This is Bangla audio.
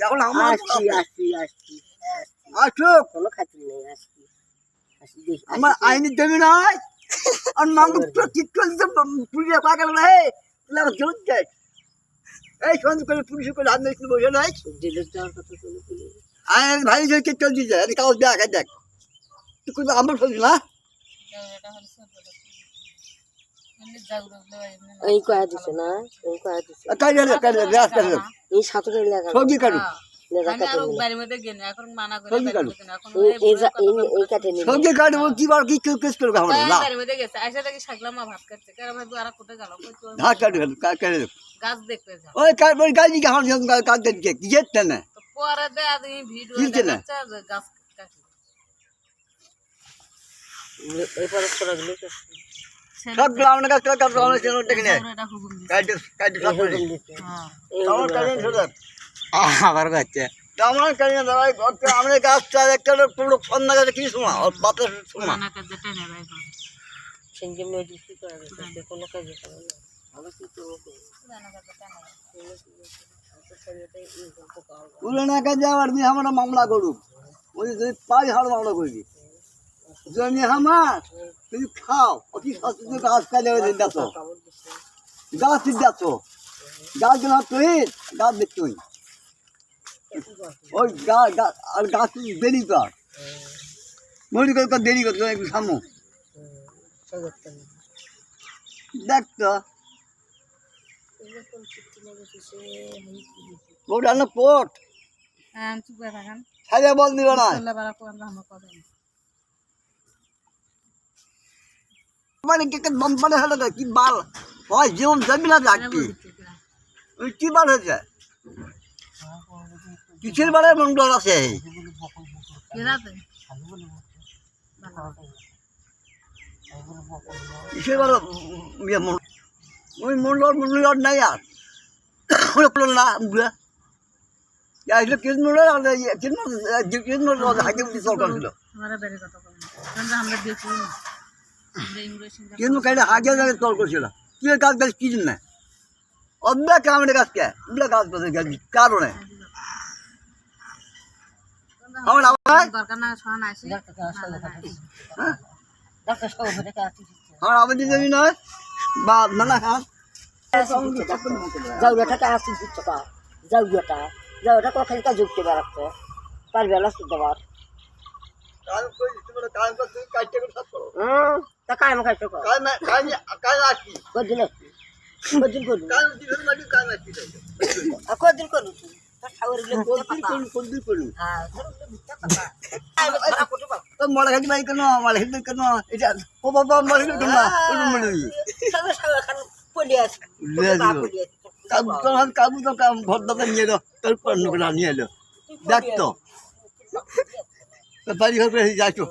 এখন আমার আমার আইনি জমি নয় আর মাংস ঠিক করে পুলিশে পা গেল না এই সন্ধে করে পুলিশে করে হাত মেরে বসে নাই আইন ভাই ঠিক করে দিয়েছে কাগজ দেখ দেখ তুই আমার চলছি না এই কয়া দিছে না এই কয়া দিছে এই সাতরে লাগা সবজি কাটু সবজি কাটবো কি বার কি কেস করবে আমরা না ঘাস কাটু কাটে ওই ওই গাছ দিকে আমার কাজ দিকে কি যেতে না সব গ্রামের কাজ কাজ আবার বাচ্চা আমার কাছে আমাদের গাছটা একটা পুরো সন্ধ্যা গাছে কি শোনা বাতাস শোনা পুরোনো কাজে আবার দিয়ে আমরা মামলা করুক ওই যদি পাই হার মামলা করবি জমি আমার তুমি খাও অতি সচেতন গাছ কাজে যাচ্ছ গাছ যাচ্ছ গাছ গেলাম তুই গাছ দেখ তুই ওই আর গাছ দেরি কর মরি করে দেরি করতো একটু সামু দেখ তো ওটা না পোট সাজা বল দিল না মানে কে দম মানে হলো কি বাল হয় জীবন যাবি না যাকি ওই কি বাল হয়েছে কিসের বারে মন্ডল আছে কিসের বারে ওই মন্ডল মন্ডল নাই আর না কিন্তু আগে তল করছিল কি গাছ গাছ কি জন্য অব্যা কামড়ে গাছকে গাছ কারণে আমাদের জমি নয় বা নানা খান জাউগাটাকে আসি টাকা জাউগাটা খালি কাজ যুক্তি বেড়াচ্ছে পারবে না শুদ্ধ বার তা কায়ম খাইছো কদিন কদিন করু মরা খাটি বাড়ি কেন মারা খাটি কেন এটা ও বাবা মরে কেন কাবু তো ঘর দোকান নিয়ে এলো তোর পণ্য নিয়ে এলো দেখ তো বাড়ি ঘর করে যাইছো